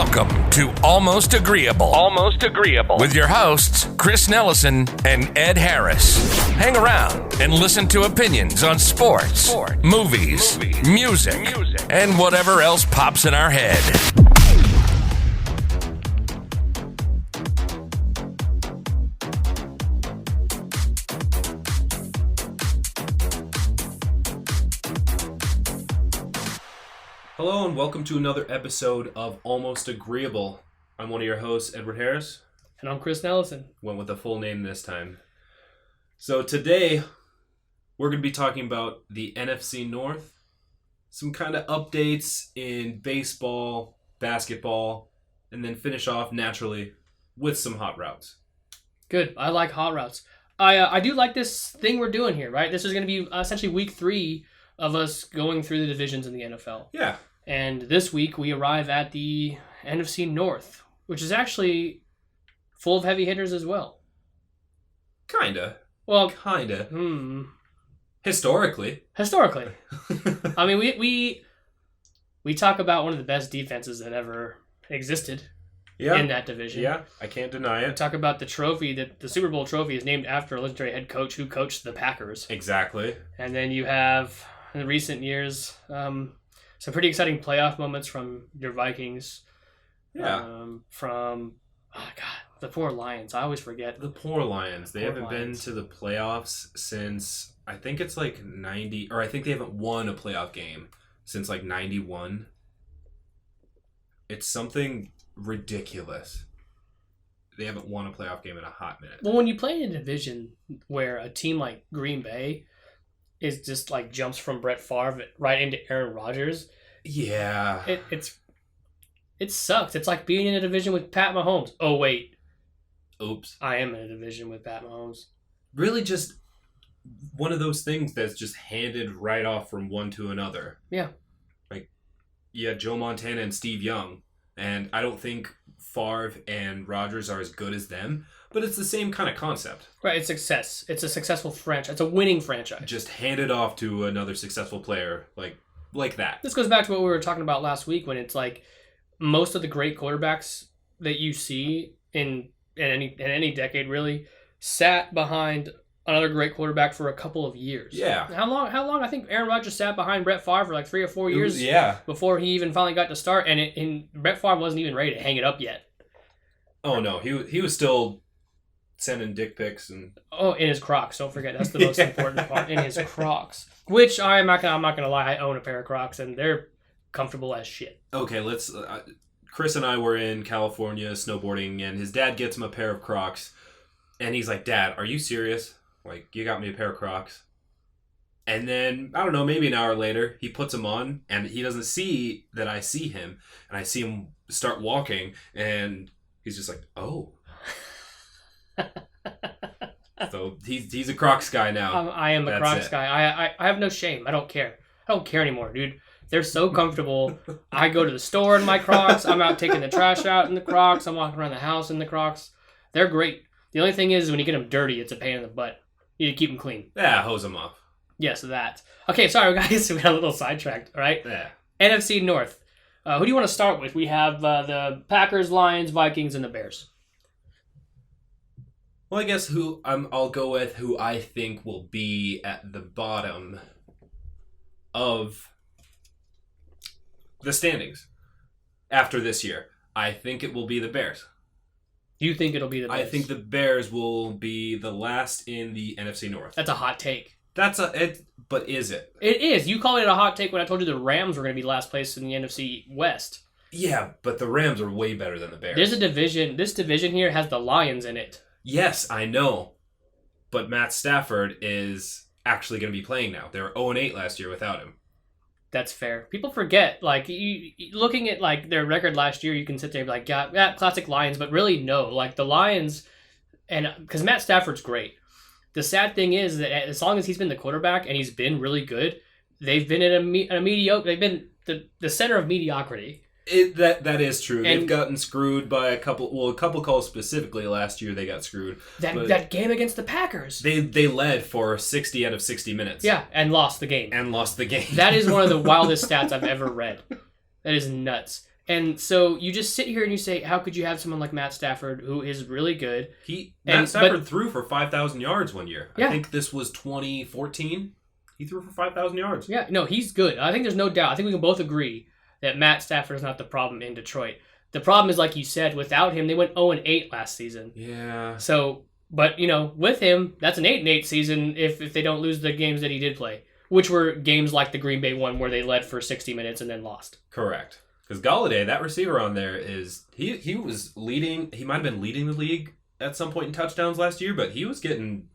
Welcome to Almost Agreeable. Almost Agreeable. With your hosts, Chris Nellison and Ed Harris. Hang around and listen to opinions on sports, movies, music, and whatever else pops in our head. Hello and welcome to another episode of Almost Agreeable. I'm one of your hosts, Edward Harris. And I'm Chris Nellison. Went with a full name this time. So today, we're going to be talking about the NFC North. Some kind of updates in baseball, basketball, and then finish off naturally with some hot routes. Good. I like hot routes. I do like this thing we're doing here, right? This is going to be essentially week 3 of us going through the divisions in the NFL. Yeah. And this week we arrive at the NFC North, which is actually full of heavy hitters as well. Kinda. Well, kinda. Historically. I mean, we talk about one of the best defenses that ever existed in that division. Yeah, I can't deny it. We talk about the trophy, that the Super Bowl trophy is named after a legendary head coach who coached the Packers. Exactly. And then you have, in recent years, some pretty exciting playoff moments from your Vikings. Yeah. The poor Lions. I always forget. The poor Lions. They haven't been to the playoffs since, I think it's like 90, or I think they haven't won a playoff game since like 91. It's something ridiculous. They haven't won a playoff game in a hot minute. Well, when you play in a division where a team like Green Bay is just like jumps from Brett Favre right into Aaron Rodgers. Yeah. It sucks. It's like being in a division with Pat Mahomes. Oh, wait. Oops. I am in a division with Pat Mahomes. Really just one of those things that's just handed right off from one to another. Yeah. Like, yeah, Joe Montana and Steve Young. And I don't think Favre and Rodgers are as good as them, but it's the same kind of concept. Right, it's success. It's a successful franchise. It's a winning franchise. Just hand it off to another successful player like that. This goes back to what we were talking about last week when it's like most of the great quarterbacks that you see in any decade really sat behind another great quarterback for a couple of years. Yeah. How long? I think Aaron Rodgers sat behind Brett Favre for like 3 or 4 years. Yeah. Before he even finally got to start, and Brett Favre wasn't even ready to hang it up yet. Oh no, he was still sending dick pics and in his Crocs. Don't forget, that's the most important part. In his Crocs, which I'm not gonna lie, I own a pair of Crocs and they're comfortable as shit. Okay, let's. Chris and I were in California snowboarding, and his dad gets him a pair of Crocs, and he's like, "Dad, are you serious? Like, you got me a pair of Crocs?" And then, I don't know, maybe an hour later, he puts them on, and he doesn't see that I see him, and I see him start walking, and he's just like, "Oh." So he's a Crocs guy now. I am a Crocs guy. I have no shame. I don't care. I don't care anymore, dude. They're so comfortable. I go to the store in my Crocs. I'm out taking the trash out in the Crocs. I'm walking around the house in the Crocs. They're great. The only thing is when you get them dirty, it's a pain in the butt. You need to keep them clean. Yeah, hose them off. Yes, that. Okay, sorry guys. We got a little sidetracked, all right? Yeah. NFC North. Who do you want to start with? We have the Packers, Lions, Vikings, and the Bears. Well, I guess I'll go with who I think will be at the bottom of the standings after this year. I think it will be the Bears. You think it'll be the Bears? I think the Bears will be the last in the NFC North. That's a hot take. But is it? It is. You called it a hot take when I told you the Rams were going to be last place in the NFC West. Yeah, but the Rams are way better than the Bears. There's a division. This division here has the Lions in it. Yes, I know. But Matt Stafford is actually going to be playing now. They were 0-8 last year without him. That's fair. People forget, like, looking at, like, their record last year, you can sit there and be like, yeah, classic Lions, but really, no. Like, the Lions, and because Matt Stafford's great. The sad thing is that as long as he's been the quarterback and he's been really good, they've been at a mediocre, they've been the center of mediocrity. That is true. They've gotten screwed by a couple calls specifically last year. They got screwed. That game against the Packers. They led for 60 out of 60 minutes. Yeah, and lost the game. That is one of the wildest stats I've ever read. That is nuts. And so you just sit here and you say, how could you have someone like Matt Stafford, who is really good? Matt Stafford threw for 5,000 yards one year. Yeah. I think this was 2014. He threw for 5,000 yards. Yeah, no, he's good. I think there's no doubt. I think we can both agree that Matt Stafford is not the problem in Detroit. The problem is, like you said, without him, they went 0-8 last season. Yeah. So, but, with him, that's an 8-8 season if they don't lose the games that he did play, which were games like the Green Bay one where they led for 60 minutes and then lost. Correct. Because Galladay, that receiver on there is he was leading. He might have been leading the league at some point in touchdowns last year, but he was getting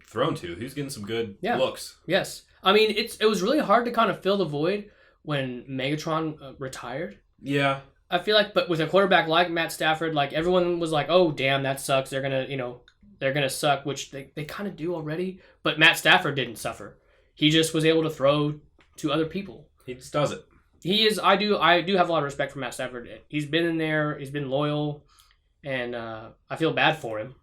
thrown to. He was getting some good looks. Yes, I mean it was really hard to kind of fill the void when Megatron retired. Yeah, I feel like, but with a quarterback like Matt Stafford, like everyone was like, oh damn, that sucks. They're gonna suck, which they kind of do already. But Matt Stafford didn't suffer. He just was able to throw to other people. He just does it. He is. I do have a lot of respect for Matt Stafford. He's been in there. He's been loyal, and I feel bad for him.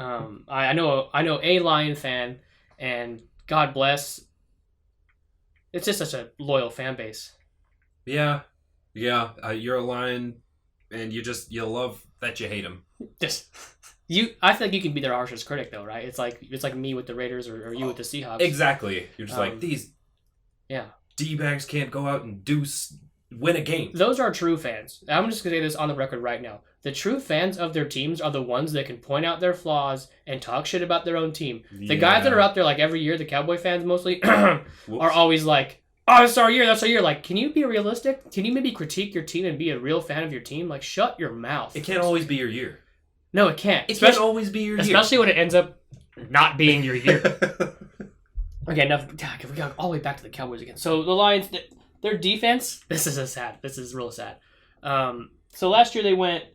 I know a Lion fan, and God bless. It's just such a loyal fan base. Yeah. You're a Lion, and you love that you hate him. Just I think you can be their harshest critic though, right? It's like me with the Raiders or you with the Seahawks. Exactly. You're just like these. Yeah. D-bags can't go out and win a game. Those are true fans. I'm just going to say this on the record right now. The true fans of their teams are the ones that can point out their flaws and talk shit about their own team. Yeah. The guys that are out there like every year, the Cowboy fans mostly, are always like, oh, that's our year, that's our year. Like, can you be realistic? Can you maybe critique your team and be a real fan of your team? Like, shut your mouth. It can't always be your year. No, it can't. It can't always be your year. Especially when it ends up not being your year. Okay, enough. We got all the way back to the Cowboys again. So the Lions, their defense. This is real sad. So last year they went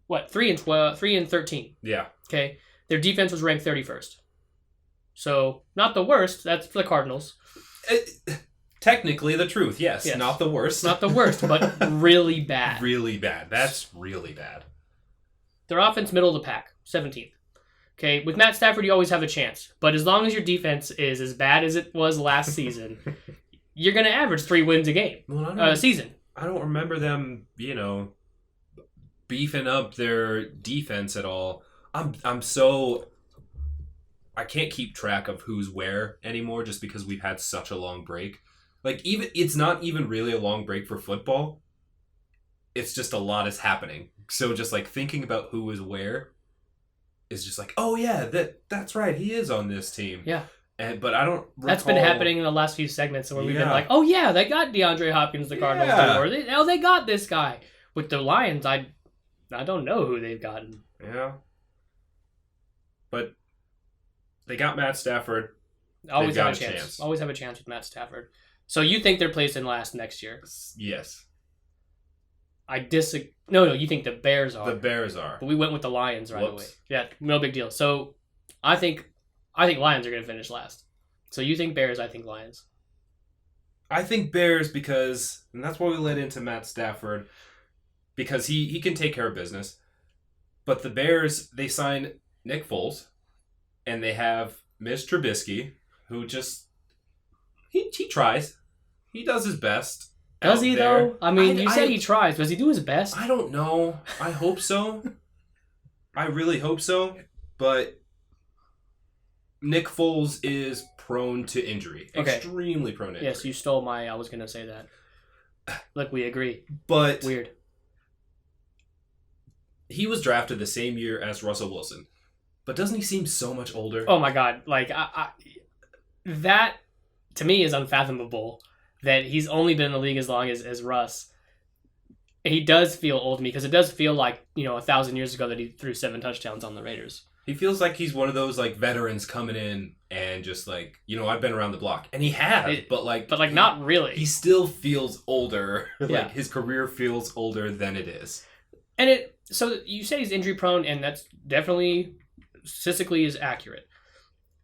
3-13. Yeah. Okay, their defense was ranked 31st. So not the worst. That's for the Cardinals. Technically, the truth. Yes, not the worst. Not the worst, but really bad. Really bad. That's really bad. Their offense, middle of the pack, 17th. Okay, with Matt Stafford, you always have a chance. But as long as your defense is as bad as it was last season, you're going to average 3 wins a game, season. I don't remember them, beefing up their defense at all. I can't keep track of who's where anymore just because we've had such a long break. Like, it's not even really a long break for football. It's just a lot is happening. So just like thinking about who is where is just like, oh yeah, that's right, he is on this team. Yeah. But I don't recall... That's been happening in the last few segments where we've been like, oh yeah, they got DeAndre Hopkins, the Cardinals do, or they got this guy. With the Lions, I don't know who they've gotten. Yeah. But they got Matt Stafford. Always have a chance. Always have a chance with Matt Stafford. So you think they're placed in last next year? Yes. I disagree. No, you think the Bears are. The Bears are. But we went with the Lions right away. Yeah, no big deal. So I think Lions are going to finish last. So you think Bears, I think Lions. I think Bears because, and that's why we led into Matt Stafford, because he can take care of business. But the Bears, they sign Nick Foles, and they have Mitch Trubisky, who just, he tries. He does his best. Does he, though? I mean, you say he tries. Does he do his best? I don't know. I hope so. I really hope so. But Nick Foles is prone to injury. Okay. Extremely prone to injury. Yes, you stole I was going to say that. Look, we agree. But weird. He was drafted the same year as Russell Wilson. But doesn't he seem so much older? Oh, my God. Like, that, to me, is unfathomable. That he's only been in the league as long as Russ. He does feel old to me because it does feel like, 1,000 years ago that he threw 7 touchdowns on the Raiders. He feels like he's one of those like veterans coming in and just like, I've been around the block. And he has, but not really. He still feels older. Like his career feels older than it is. And so you say he's injury prone, and that's definitely statistically is accurate.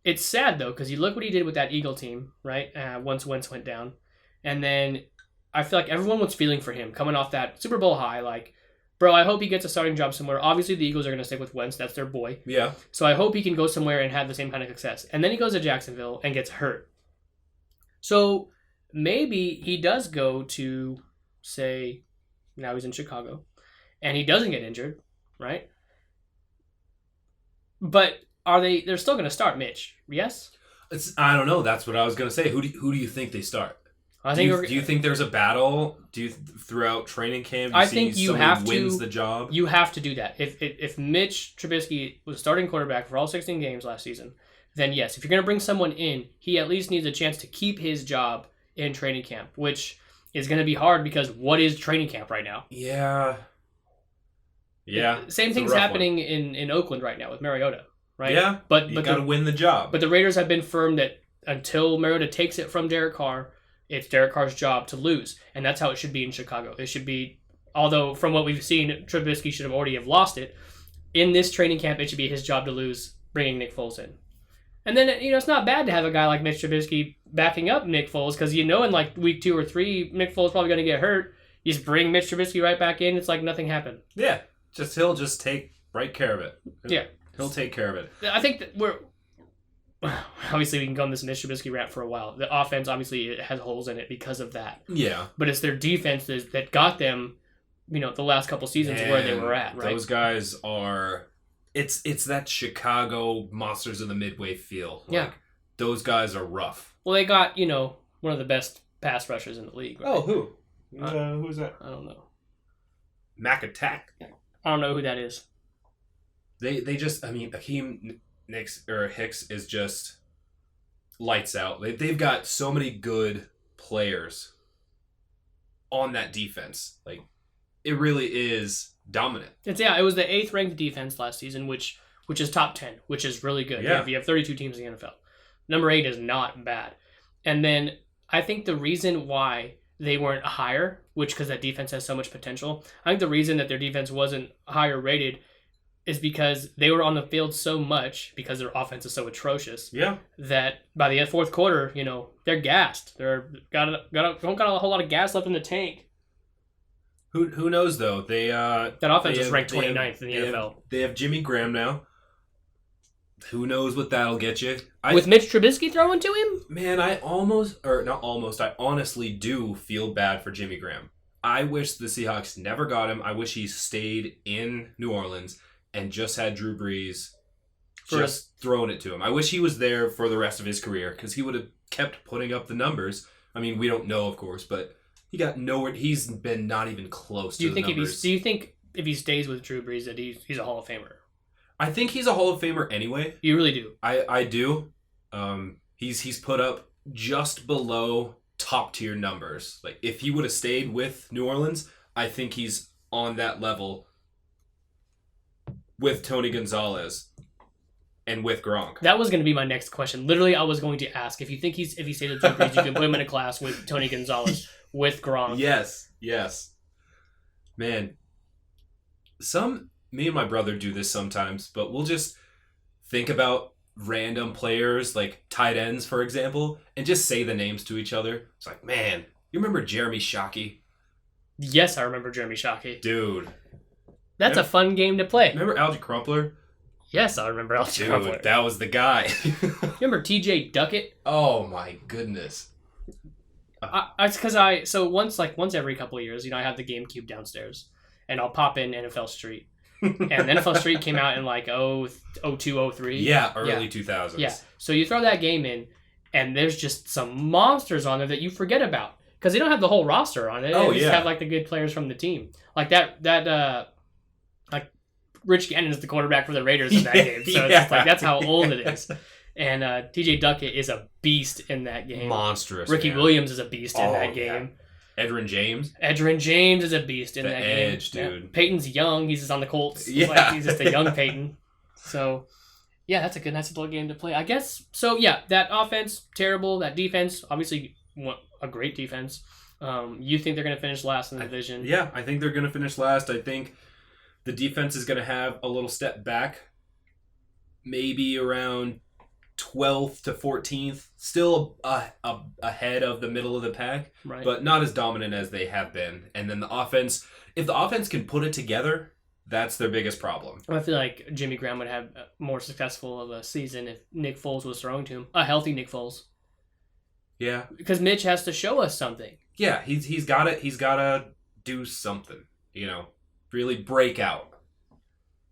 It's sad though, because you look what he did with that Eagle team, right? Once Wentz went down. And then I feel like everyone was feeling for him coming off that Super Bowl high. Like, bro, I hope he gets a starting job somewhere. Obviously, the Eagles are going to stick with Wentz. That's their boy. Yeah. So I hope he can go somewhere and have the same kind of success. And then he goes to Jacksonville and gets hurt. So maybe he does go to, say, Now he's in Chicago. And he doesn't get injured, right? But they're still going to start Mitch, yes? I don't know. That's what I was going to say. Who do you think they start? Do you think there's a battle? Throughout training camp? I think you have to wins the job. You have to do that. If Mitch Trubisky was starting quarterback for all 16 games last season, then yes. If you're going to bring someone in, he at least needs a chance to keep his job in training camp, which is going to be hard because what is training camp right now? Yeah. Same thing's happening in Oakland right now with Mariota, right? Yeah. But you got to win the job. But the Raiders have been firm that until Mariota takes it from Derek Carr, it's Derek Carr's job to lose, and that's how it should be in Chicago. It should be, although from what we've seen, Trubisky should have already lost it. In this training camp, it should be his job to lose, bringing Nick Foles in. And then, it's not bad to have a guy like Mitch Trubisky backing up Nick Foles, because in like week 2 or 3, Nick Foles is probably going to get hurt. You just bring Mitch Trubisky right back in. It's like nothing happened. Yeah, he'll just take right care of it. Yeah. He'll take care of it. I think that obviously we can go on this Mitch Trubisky rant for a while. The offense, obviously, it has holes in it because of that. Yeah. But it's their defense that got them, the last couple seasons where they were at, right? Those guys are... It's that Chicago Monsters of the Midway feel. Yeah. Those guys are rough. Well, they got, one of the best pass rushers in the league, right? Oh, who? Who's that? I don't know. Mac Attack. I don't know who that is. They just... Hakeem Hicks is just lights out. They've got so many good players on that defense. It really is dominant. It was the 8th ranked defense last season, which is top 10, which is really good. Yeah. You have 32 teams in the NFL. Number 8 is not bad. And then I think the reason why they weren't higher, because that defense has so much potential, I think the reason that their defense wasn't higher rated is because they were on the field so much because their offense is so atrocious. Yeah. That by the fourth quarter, they're gassed. They're don't got a whole lot of gas left in the tank. Who knows though? That offense is ranked 29th in the NFL. They have Jimmy Graham now. Who knows what that'll get you? With Mitch Trubisky throwing to him? Man, I honestly do feel bad for Jimmy Graham. I wish the Seahawks never got him. I wish he stayed in New Orleans and just had Drew Brees throwing it to him. I wish he was there for the rest of his career because he would have kept putting up the numbers. We don't know, of course, but he got nowhere. He's been not even close to the numbers. Do you think if he stays with Drew Brees that he's a Hall of Famer? I think he's a Hall of Famer anyway. You really do? I do. He's put up just below top tier numbers. If he would have stayed with New Orleans, I think he's on that level with Tony Gonzalez and with Gronk. That was going to be my next question. Literally, I was going to ask if you think if he stays with Drew Brees, you can put him in a class with Tony Gonzalez with Gronk. Yes. Man, me and my brother do this sometimes, but we'll just think about random players, like tight ends, for example, and just say the names to each other. It's like, man, you remember Jeremy Shockey? Yes, I remember Jeremy Shockey. Dude. That's a fun game to play. Remember Algie Crumpler? Yes, I remember Algie Crumpler. Dude, that was the guy. Remember TJ Duckett? Oh my goodness. It's because so once every couple of years, I have the GameCube downstairs, and I'll pop in NFL Street. And NFL Street came out in 02, 03. Yeah, early 2000s. Yeah, so you throw that game in, and there's just some monsters on there that you forget about. Because they don't have the whole roster on it. They just have the good players from the team. Rich Gannon is the quarterback for the Raiders in that game. So it's just that's how old it is. And TJ Duckett is a beast in that game. Monstrous. Ricky Williams is a beast in that game. Yeah. Edgerrin James is a beast in that game. Edge, dude. Yeah. Peyton's young. He's just on the Colts. Yeah. He's just a young Peyton. So, yeah, that's a nice little game to play, I guess. So, yeah, that offense, terrible. That defense, obviously a great defense. You think they're going to finish last in the division? Yeah, I think they're going to finish last. I think the defense is going to have a little step back, maybe around 12th to 14th, still ahead of the middle of the pack, right, but not as dominant as they have been. And then the offense, if the offense can put it together, that's their biggest problem. I feel like Jimmy Graham would have more successful of a season if Nick Foles was throwing to him. A healthy Nick Foles. Yeah. Because Mitch has to show us something. Yeah, he's got to do something, really break out.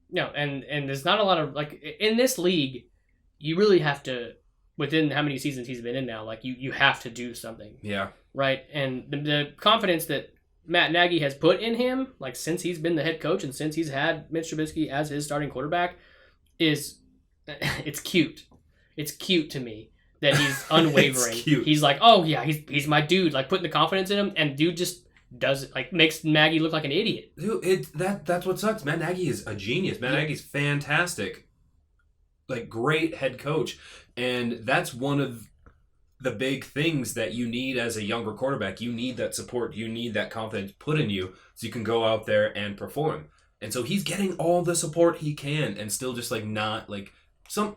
No, and there's not a lot of, like, in this league, you really have to, within how many seasons he's been in now, like, you have to do something. Yeah. Right? And the confidence that Matt Nagy has put in him, like, since he's been the head coach and since he's had Mitch Trubisky as his starting quarterback, it's cute. It's cute to me that he's unwavering. It's cute. He's like, oh yeah, he's my dude, like, putting the confidence in him, and dude just does it, like, makes Nagy look like an idiot. Dude, that's what sucks. Matt Nagy is a genius. Matt Nagy's fantastic, like, great head coach, and that's one of the big things that you need as a younger quarterback. You need that support. You need that confidence put in you so you can go out there and perform. And so he's getting all the support he can, and still just, like, not, like, some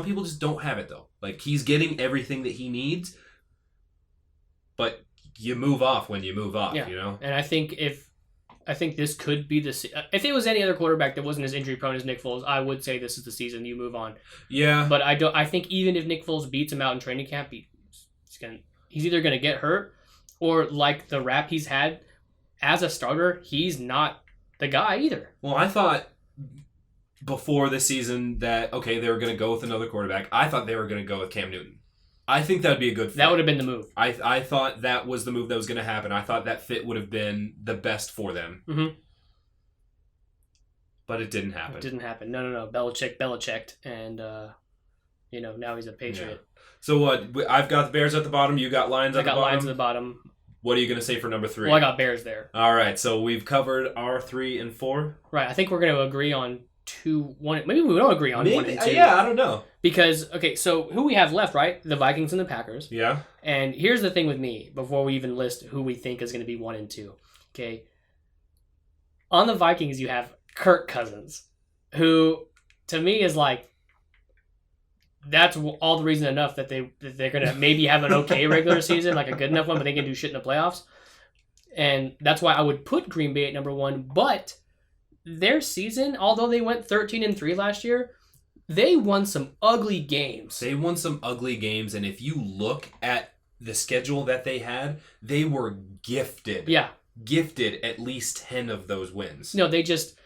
people just don't have it, though. Like, he's getting everything that he needs, but you move off when you move off, And I think this could be if it was any other quarterback that wasn't as injury prone as Nick Foles, I would say this is the season you move on. Yeah. But I think even if Nick Foles beats him out in training camp, he's either going to get hurt, or, like, the rap he's had as a starter, he's not the guy either. Well, I thought before the season that, okay, they were going to go with another quarterback. I thought they were going to go with Cam Newton. I think that would be a good fit. That would have been the move. I thought that was the move that was going to happen. I thought that fit would have been the best for them. Mm-hmm. But it didn't happen. It didn't happen. No. Belichicked, and, now he's a Patriot. Yeah. So what? I've got the Bears at the bottom. You got Lions at the bottom. I got Lions at the bottom. What are you going to say for number 3? Well, I got Bears there. All right. So we've covered our 3 and 4. Right. I think we're going to agree on 2, 1. Maybe we don't agree on 1 and 2. Yeah, I don't know. Because, okay, so who we have left, right? The Vikings and the Packers. Yeah. And here's the thing with me, before we even list who we think is going to be 1 and 2. Okay. On the Vikings, you have Kirk Cousins, who, to me, is like, that's all the reason enough that they're going to maybe have an okay regular season, like a good enough one, but they can do shit in the playoffs. And that's why I would put Green Bay at number 1. But their season, although they went 13-3 last year, they won some ugly games. They won some ugly games, and if you look at the schedule that they had, they were gifted. Yeah. Gifted at least 10 of those wins. No, they just...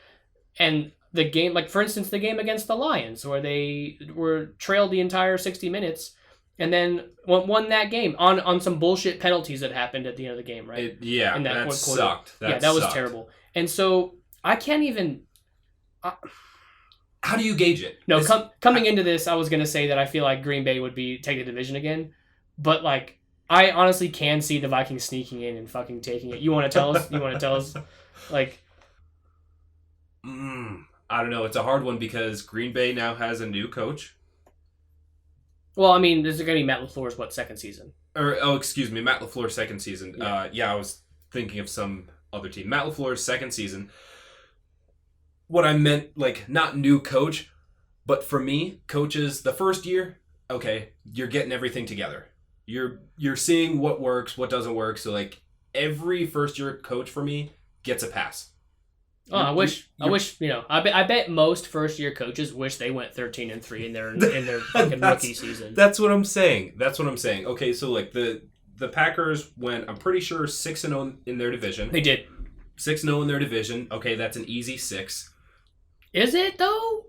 And the game, like, for instance, the game against the Lions, where they were trailed the entire 60 minutes and then won that game on some bullshit penalties that happened at the end of the game, right? That sucked. That was terrible. And so I can't even... How do you gauge it? No, coming into this, I was going to say that I feel like Green Bay would take the division again. But, like, I honestly can see the Vikings sneaking in and fucking taking it. You want to tell us? Like... I don't know. It's a hard one because Green Bay now has a new coach. Well, I mean, this is going to be Matt LaFleur's, second season? Excuse me, Matt LaFleur's second season. Yeah. I was thinking of some other team. Matt LaFleur's second season. What I meant, like, not new coach, but for me, coaches, the first year, okay, you're getting everything together. You're seeing what works, what doesn't work. So, like, every first year coach for me gets a pass. Oh, I wish, I bet most first year coaches wish they went 13-3 in their fucking rookie season. That's what I'm saying. Okay, so, like, the Packers went, I'm pretty sure, 6-0 in their division. They did. 6-0 in their division. Okay, that's an easy 6. Is it, though?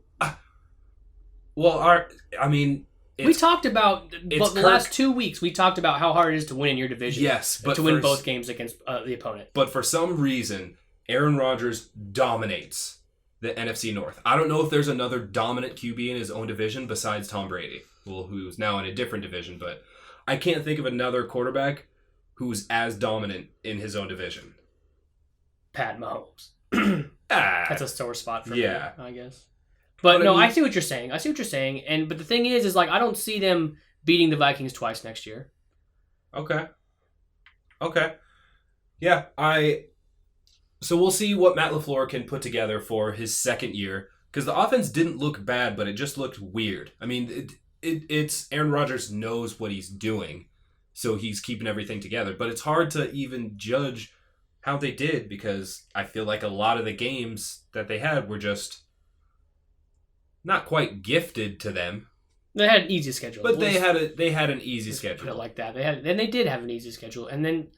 Well, we talked about, but the last 2 weeks, we talked about how hard it is to win in your division. Yes, but to win both games against the opponent. But for some reason, Aaron Rodgers dominates the NFC North. I don't know if there's another dominant QB in his own division besides Tom Brady, who's now in a different division, but I can't think of another quarterback who's as dominant in his own division. Pat Mahomes. That's a sore spot for me, I guess. But no, I see what you're saying. But the thing is like, I don't see them beating the Vikings twice next year. Okay. Yeah, So we'll see what Matt LaFleur can put together for his second year. Because the offense didn't look bad, but it just looked weird. I mean, it's Aaron Rodgers knows what he's doing. So he's keeping everything together. But it's hard to even judge how they did. Because I feel like a lot of the games that they had were just not quite gifted to them. They had an easy schedule. But they had an easy schedule. Put it like that. They did have an easy schedule. And then...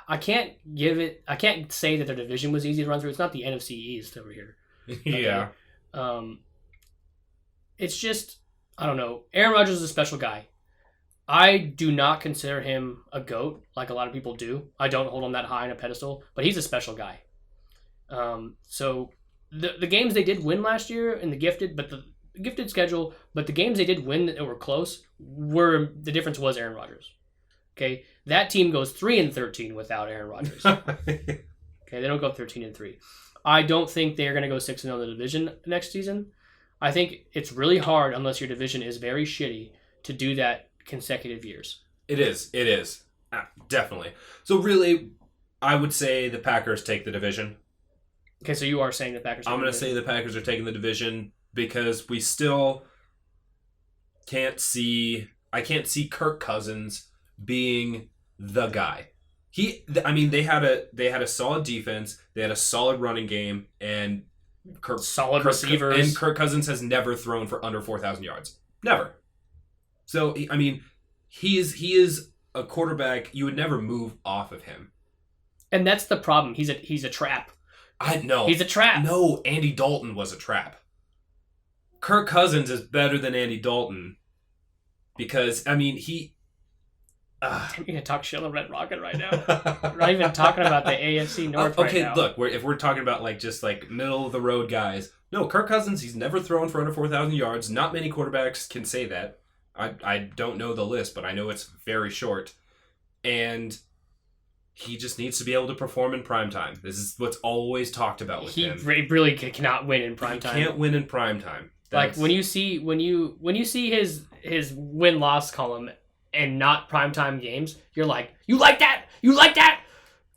I can't say that their division was easy to run through. It's not the NFC East over here. Yeah. It's just, I don't know. Aaron Rodgers is a special guy. I do not consider him a GOAT like a lot of people do. I don't hold him that high on a pedestal, but he's a special guy. So the games they did win last year in the gifted schedule, but the games they did win that were close the difference was Aaron Rodgers. Okay, that team goes 3-13 without Aaron Rodgers. Okay, they don't go 13-3. I don't think they're going to go 6-0 in the division next season. I think it's really hard unless your division is very shitty to do that consecutive years. It is. Definitely. So really, I would say the Packers take the division. Okay, so you are saying the Packers. I'm going to say the Packers are taking the division because we still can't see. I can't see Kirk Cousins being the guy. They had a solid defense. They had a solid running game, and receivers. And Kirk Cousins has never thrown for under 4,000 yards. Never. So he is a quarterback you would never move off of him. And that's the problem. He's a trap. I know. He's a trap. No, Andy Dalton was a trap. Kirk Cousins is better than Andy Dalton because he. I'm going to talk shit on Red Rocket right now. We're not even talking about the AFC North right now. Okay, look, if we're talking about just middle of the road guys, no, Kirk Cousins, he's never thrown for under 4,000 yards. Not many quarterbacks can say that. I don't know the list, but I know it's very short. And he just needs to be able to perform in primetime. This is what's always talked about with him. He really cannot win in primetime. He can't win in primetime. Like when you see his win-loss column and not primetime games, you're like, you like that? You like that?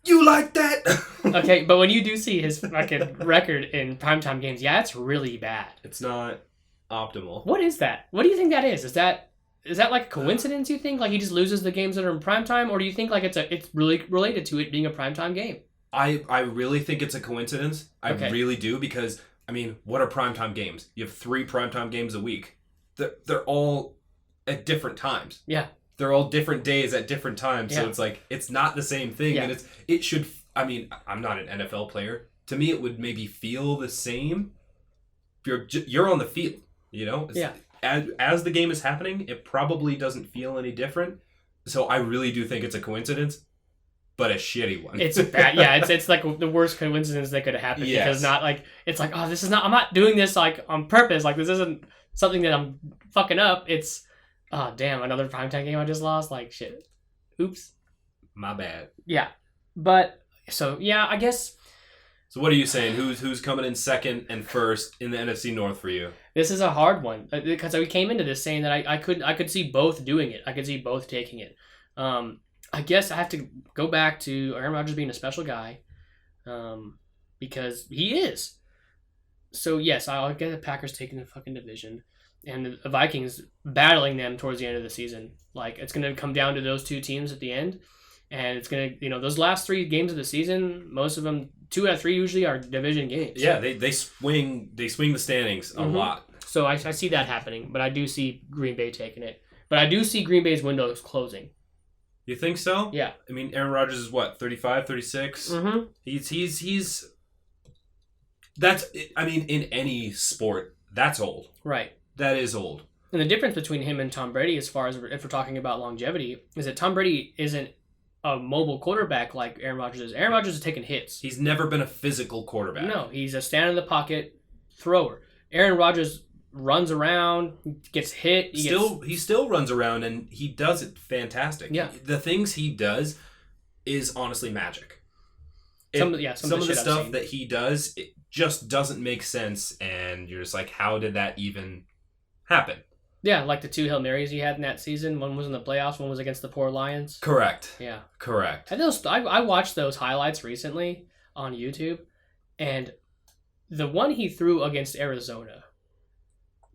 You like that? Okay, but when you do see his fucking record in primetime games, yeah, it's really bad. It's not optimal. What is that? What do you think that is? Is that like a coincidence, you think? Like he just loses the games that are in primetime? Or do you think like it's really related to it being a primetime game? I really think it's a coincidence. I Okay. really do because, what are primetime games? You have 3 primetime games a week. They're all at different times. Yeah. They're all different days at different times. Yeah. So it's like, it's not the same thing. Yeah. And it should, I'm not an NFL player. To me, it would maybe feel the same. If you're on the field, Yeah. As the game is happening, it probably doesn't feel any different. So I really do think it's a coincidence, but a shitty one. It's bad. Yeah, it's like the worst coincidence that could have happened. Yes. Because not like, it's like, oh, I'm not doing this like on purpose. Like this isn't something that I'm fucking up. It's, oh, damn, another primetime game I just lost. Like, shit. Oops. My bad. Yeah. But, so, yeah, I guess. So what are you saying? Who's coming in second and first in the NFC North for you? This is a hard one. Because we came into this saying that I could see both doing it. I could see both taking it. I guess I have to go back to Aaron Rodgers being a special guy. Because he is. So, yes, I'll get the Packers taking the fucking division. And the Vikings battling them towards the end of the season. Like, it's going to come down to those two teams at the end. And it's going to, those last 3 games of the season, most of them, 2 out of 3 usually are division games. Yeah, they swing the standings a lot. So I see that happening, but I do see Green Bay taking it. But I do see Green Bay's windows closing. You think so? Yeah. Aaron Rodgers is what, 35, 36? Mm-hmm. He's that's, in any sport, that's old. Right. That is old. And the difference between him and Tom Brady, as far as if we're talking about longevity, is that Tom Brady isn't a mobile quarterback like Aaron Rodgers is. Aaron Rodgers is taking hits. He's never been a physical quarterback. No, he's a stand in the pocket thrower. Aaron Rodgers runs around, gets hit. He still runs around and he does it fantastic. Yeah. The things he does is honestly magic. Some of the stuff that he does, it just doesn't make sense, and you're just like, how did that even happen? Yeah, like the 2 Hail Marys he had in that season. One was in the playoffs, one was against the poor Lions. Correct. Yeah. Correct. I watched those highlights recently on YouTube, and the one he threw against Arizona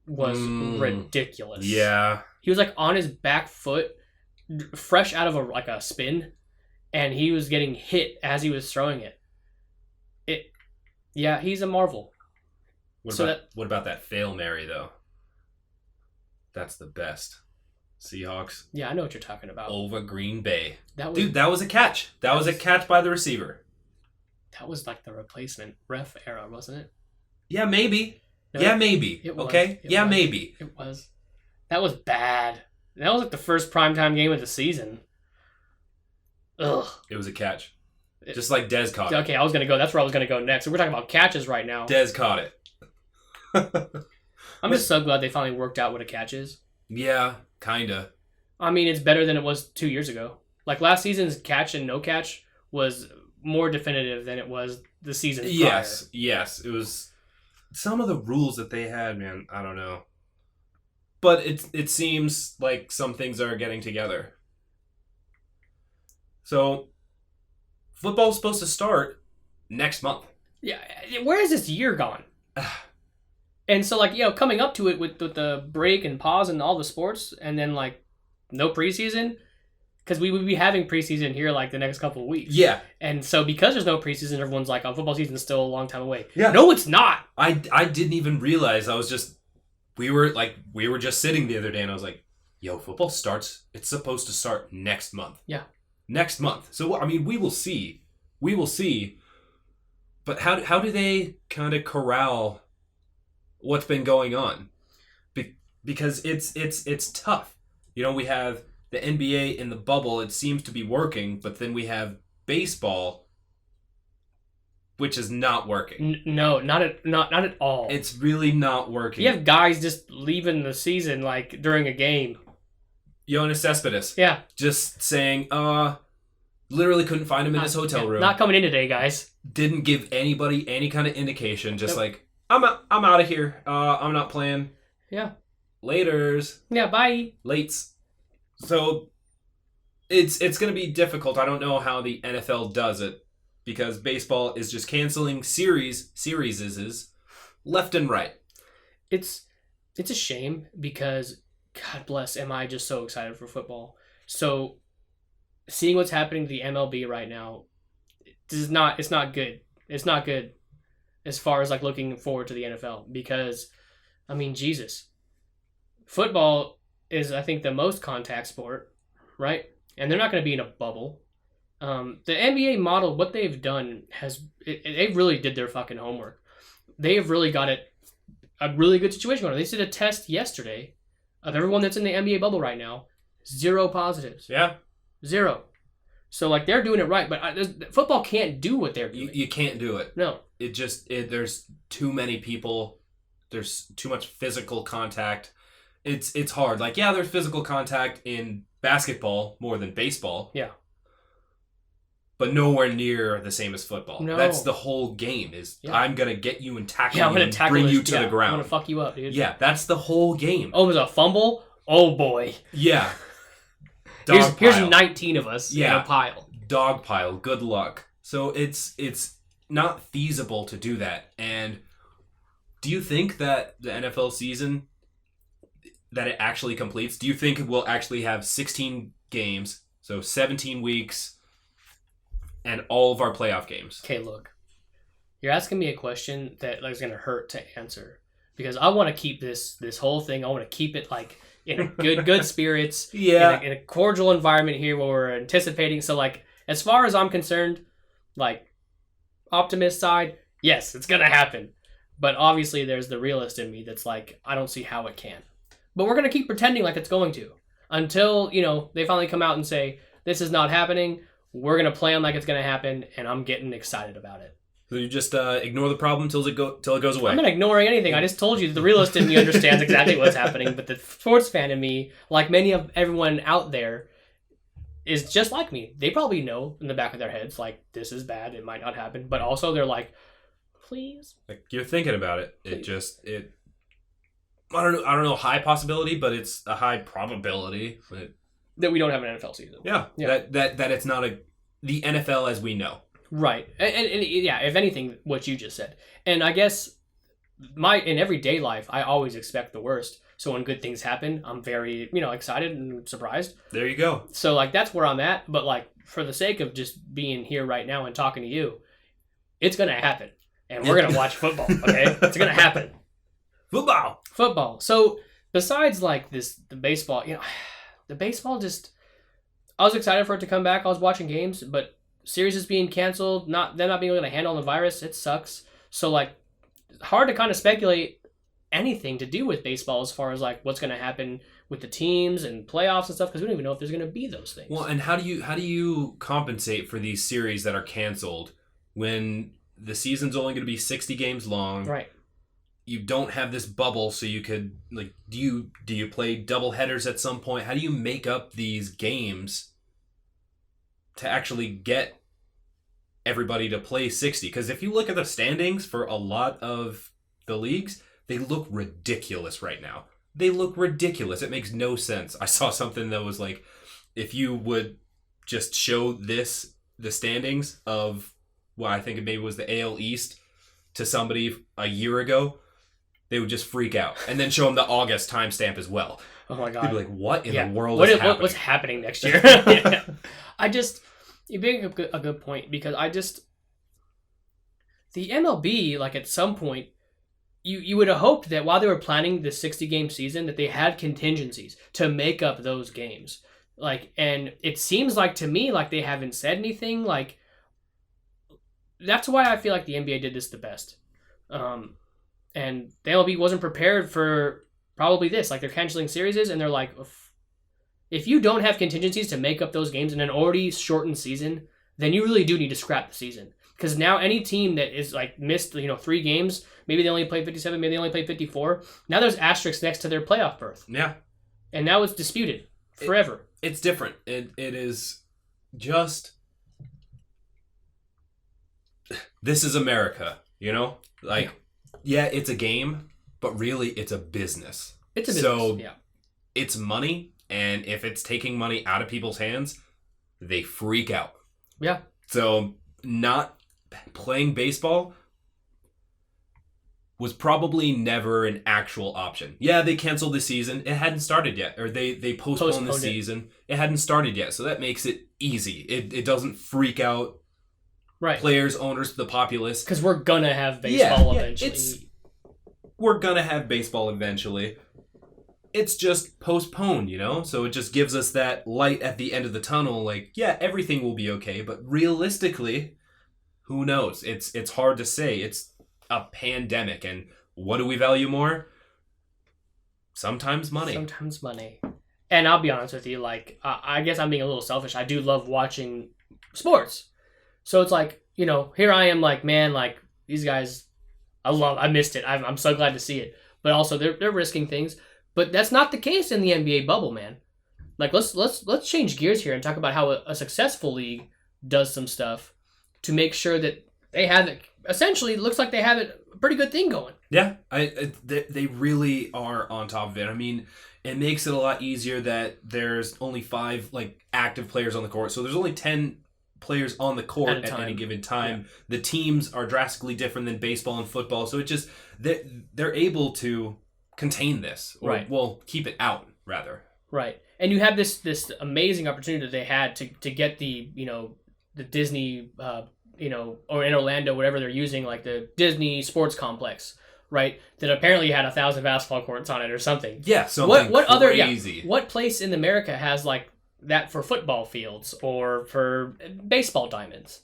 was ridiculous. Yeah. He was like on his back foot, fresh out of a spin, and he was getting hit as he was throwing it. Yeah, he's a marvel. What about that Hail Mary though? That's the best. Seahawks. Yeah, I know what you're talking about. Over Green Bay. That was, Dude, that was a catch. That was a catch by the receiver. That was like the replacement ref era, wasn't it? Yeah, maybe. No, yeah, maybe. it was. Okay? It Yeah, was. maybe. It was. That was bad. That was like the first primetime game of the season. Ugh. It was a catch. Just like Dez caught it. Okay, I was going to go. That's where I was going to go next. So we're talking about catches right now. Dez caught it. I'm just so glad they finally worked out what a catch is. Yeah, kinda. I mean, it's better than it was 2 years ago. Like last season's catch and no catch was more definitive than it was the season prior. Yes. It was some of the rules that they had, man. I don't know. But it seems like some things are getting together. So, football's supposed to start next month. Yeah, where is this year gone? And so, like, coming up to it with the break and pause and all the sports, and then, like, no preseason, because we would be having preseason here, like, the next couple of weeks. Yeah. And so, because there's no preseason, everyone's like, oh, football season's still a long time away. Yeah. No, it's not! I didn't even realize. We were just sitting the other day, and I was like, yo, football starts, it's supposed to start next month. Yeah. Next month. So, I mean, we will see. But how do they kind of corral what's been going on? Because it's tough. We have the NBA in the bubble. It seems to be working, but then we have baseball, which is not working. No, not at all. It's really not working. You have guys just leaving the season, like, during a game. Yoenis Cespedes. Yeah. Just saying, literally couldn't find him in his hotel room. Not coming in today, guys. Didn't give anybody any kind of indication. Just like, I'm out of here. I'm not playing. Yeah. Laters. Yeah, bye. Lates. So, it's going to be difficult. I don't know how the NFL does it, because baseball is just canceling series left and right. It's a shame because, God bless, am I just so excited for football. So, seeing what's happening to the MLB right now, it's not good. It's not good as far as, like, looking forward to the NFL because, I mean, Jesus. Football is, I think, the most contact sport, right? And they're not going to be in a bubble. The NBA model, what they've done they really did their fucking homework. They have really got it a really good situation going on. They did a test yesterday of everyone that's in the NBA bubble right now. 0 positives. Yeah. 0. So, like, they're doing it right, but football can't do what they're doing. You can't do it. No. There's too many people. There's too much physical contact. It's hard. Like, yeah, there's physical contact in basketball more than baseball. Yeah. But nowhere near the same as football. No. That's the whole game is I'm going to get you and tackle you and bring you to the ground. I'm going to fuck you up, dude. Yeah, that's the whole game. Oh, it was a fumble? Oh, boy. Yeah. Here's 19 of us in a pile. Dog pile. Good luck. So it's not feasible to do that. And do you think that the NFL season, that it actually completes? Do you think we'll actually have 16 games, so 17 weeks, and all of our playoff games? Okay, look. You're asking me a question that is going to hurt to answer. Because I want to keep this whole thing, I want to keep it, like, in good spirits, yeah, in a cordial environment here where we're anticipating. So, like, as far as I'm concerned, like, optimist side, yes, it's gonna happen. But obviously, there's the realist in me that's like, I don't see how it can. But we're gonna keep pretending like it's going to until they finally come out and say this is not happening. We're gonna plan like it's gonna happen, and I'm getting excited about it. So you just ignore the problem till it goes away. I'm not ignoring anything. I just told you that the realist in me understands exactly what's happening, but the sports fan in me, like many of everyone out there, is just like me. They probably know in the back of their heads, like, this is bad, it might not happen, but also they're like, please. Like, you're thinking about it. Please. I don't know, high possibility, but it's a high probability that we don't have an NFL season. Yeah. That it's not the NFL as we know. Right. And yeah, if anything, what you just said. And I guess in everyday life, I always expect the worst. So when good things happen, I'm very, excited and surprised. There you go. So, like, that's where I'm at. But, like, for the sake of just being here right now and talking to you, it's going to happen. And we're going to watch football, okay? It's going to happen. Football. So, besides, like, the baseball, The baseball just... I was excited for it to come back. I was watching games, but series is being canceled. Them not being able to handle the virus. It sucks. So, like, hard to kind of speculate anything to do with baseball as far as, like, what's going to happen with the teams and playoffs and stuff, because we don't even know if there's going to be those things. Well, and how do you compensate for these series that are canceled when the season's only going to be 60 games long? Right. You don't have this bubble, so you could, like, do you play double headers at some point? How do you make up these games to actually get everybody to play 60? Because if you look at the standings for a lot of the leagues, they look ridiculous right now. They look ridiculous. It makes no sense. I saw something that was like, if you would just show the standings of, well, I think it maybe was the AL East to somebody a year ago, they would just freak out. And then show them the August timestamp as well. Oh my God. They'd be like, what in the world is happening? What's happening next year? You bring up a good point, because the MLB, like, at some point, you would have hoped that while they were planning the 60-game season, that they had contingencies to make up those games. Like, and it seems like to me like they haven't said anything. Like, that's why I feel like the NBA did this the best. And the MLB wasn't prepared for probably this. Like, they're canceling series, and they're like, if you don't have contingencies to make up those games in an already shortened season, then you really do need to scrap the season. Because now any team that is, like, missed, 3 games, maybe they only played 57, maybe they only played 54, now there's asterisks next to their playoff berth. Yeah. And now it's disputed forever. It's different. It is just... This is America, Like, yeah, it's a game, but really it's a business. It's a business, so yeah. It's money, and if it's taking money out of people's hands, they freak out. Yeah. So not playing baseball was probably never an actual option. Yeah, they canceled the season. It hadn't started yet. Or they postponed the season. It hadn't started yet. So that makes it easy. It doesn't freak out players, owners, the populace. Because we're going to have baseball eventually. We're going to have baseball eventually. It's just postponed, So it just gives us that light at the end of the tunnel. Like, yeah, everything will be okay. But realistically, who knows? It's hard to say. It's a pandemic. And what do we value more? Sometimes money. And I'll be honest with you, like, I guess I'm being a little selfish. I do love watching sports. So it's like, here I am, like, man, like, these guys, I missed it. I'm so glad to see it. But also, they're risking things. But that's not the case in the NBA bubble, man. Like, let's change gears here and talk about how a successful league does some stuff to make sure that they have it. Essentially, it looks like they have it, a pretty good thing going. Yeah, they really are on top of it. I mean, it makes it a lot easier that there's only 5 active players on the court, so there's only 10 players on the court at any given time. Yeah. The teams are drastically different than baseball and football, so it just they're able to contain this, or well, keep it out rather. Right, and you have this amazing opportunity that they had to get the the Disney or in Orlando, whatever they're using, like the Disney Sports Complex, right? That apparently had 1,000 basketball courts on it or something. Yeah, something what crazy. Other what place in America has like that for football fields or for baseball diamonds?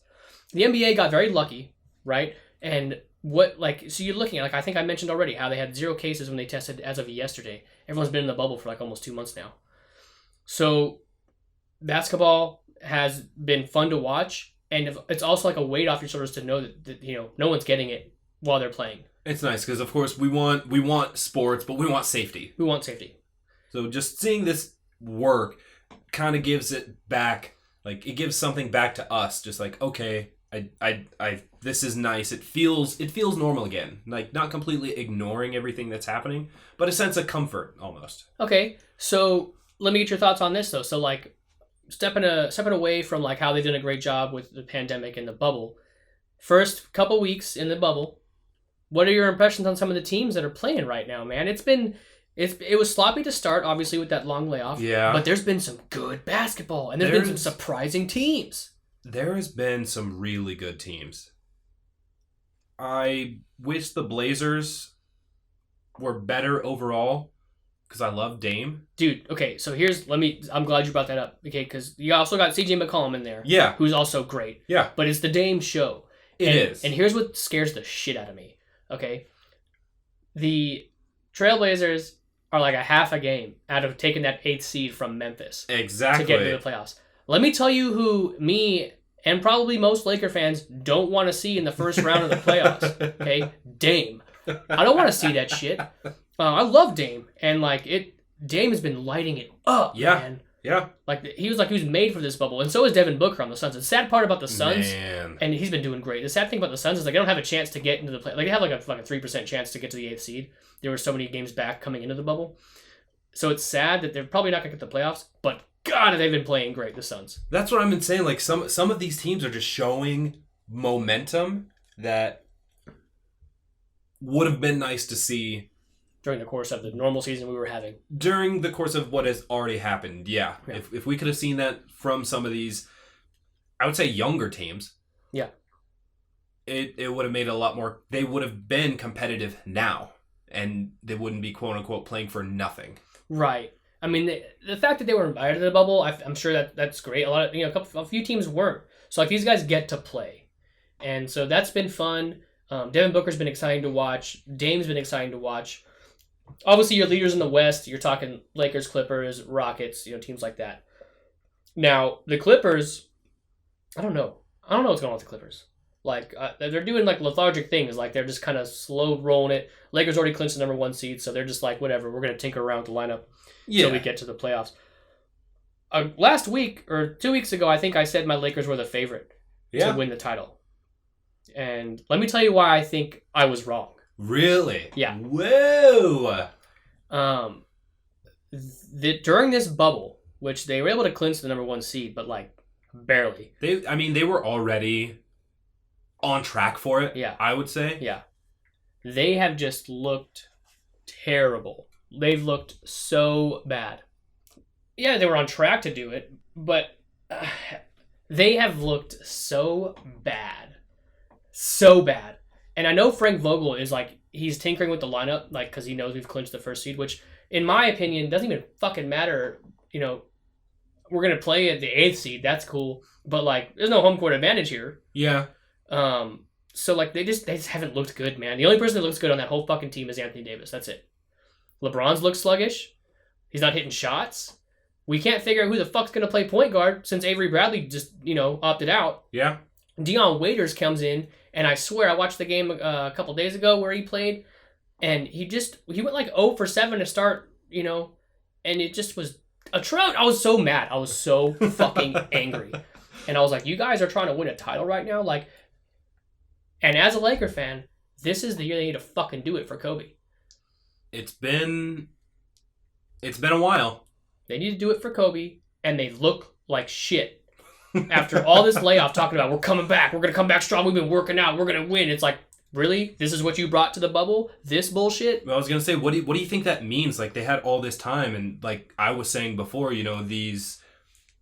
The NBA got very lucky, right? And so you're looking at, I think I mentioned already how they had 0 cases when they tested as of yesterday. Everyone's been in the bubble for almost 2 months now. So basketball has been fun to watch, and it's also a weight off your shoulders to know that no one's getting it while they're playing. It's nice because, of course, we want sports, but we want safety. So just seeing this work kind of gives it back, it gives something back to us. Just okay, I this is nice. It feels normal again. Not completely ignoring everything that's happening, but a sense of comfort almost. Okay, so let me get your thoughts on this though. So stepping away from how they've done a great job with the pandemic and the bubble. First couple weeks in the bubble, what are your impressions on some of the teams that are playing right now, man? It was sloppy to start, obviously, with that long layoff. Yeah. But there's been some good basketball, and there's been some surprising teams. There has been some really good teams. I wish the Blazers were better overall. because I love Dame. Dude, okay, so I'm glad you brought that up, okay, because you also got CJ McCollum in there. Yeah. Who's also great. Yeah. But it's the Dame show. It is. And here's what scares the shit out of me, okay? The Trailblazers are like a half a game out of taking that 8th seed from Memphis. Exactly. To get into the playoffs. Let me tell you who me and probably most Laker fans don't want to see in the first round of the playoffs, okay? Dame. I don't want to see that shit. I love Dame, and Dame has been lighting it up, man. Yeah. He was made for this bubble, and so is Devin Booker on the Suns. The sad part about the Suns, man. and he's been doing great. The sad thing about the Suns is they don't have a chance to get into the play. They have a 3% chance to get to the 8th seed. There were so many games back coming into the bubble, so it's sad that they're probably not gonna get the playoffs. But God, they've been playing great. The Suns. That's what I've been saying. Like some of these teams are just showing momentum that would have been nice to see during the course of the normal season we were having. During the course of what has already happened, yeah. If we could have seen that from some of these, I would say younger teams, yeah, it would have made it a lot more. They would have been competitive now, and they wouldn't be quote unquote playing for nothing. Right. I mean, the fact that they were invited to the bubble, I'm sure that's great. A few teams weren't. So these guys get to play, and so that's been fun. Devin Booker's been exciting to watch. Dame's been exciting to watch. Obviously, your leaders in the West, you're talking Lakers, Clippers, Rockets, teams like that. Now, the Clippers, I don't know what's going on with the Clippers. They're doing lethargic things. They're just kind of slow rolling it. Lakers already clinched the number 1 seed, so they're just whatever. We're going to tinker around with the lineup until we get to the playoffs. Last week, or 2 weeks ago, I think I said my Lakers were the favorite to win the title. And let me tell you why I think I was wrong. Really? Yeah. Whoa. During this bubble, which they were able to clinch the number 1 seed, but barely. They were already on track for it. Yeah. I would say. Yeah. They have just looked terrible. They've looked so bad. Yeah, they were on track to do it, but they have looked so bad. So bad. And I know Frank Vogel is he's tinkering with the lineup, because he knows we've clinched the 1st seed, which, in my opinion, doesn't even fucking matter. We're going to play at the 8th seed. That's cool. But, there's no home court advantage here. Yeah. So, they just haven't looked good, man. The only person that looks good on that whole fucking team is Anthony Davis. That's it. LeBron's looked sluggish. He's not hitting shots. We can't figure out who the fuck's going to play point guard since Avery Bradley just, opted out. Yeah. Dion Waiters comes in, and I swear I watched the game a couple days ago where he played, and he went 0 for 7 to start, and it just was atrocious. I was so mad. I was so fucking angry. And I was like, you guys are trying to win a title right now? And as a Laker fan, this is the year they need to fucking do it for Kobe. It's been a while. They need to do it for Kobe, and they look like shit. After all this layoff talking about, we're coming back, we're going to come back strong, we've been working out, we're going to win. It's really? This is what you brought to the bubble? This bullshit? Well, I was going to say, what do you think that means? They had all this time, and I was saying before, these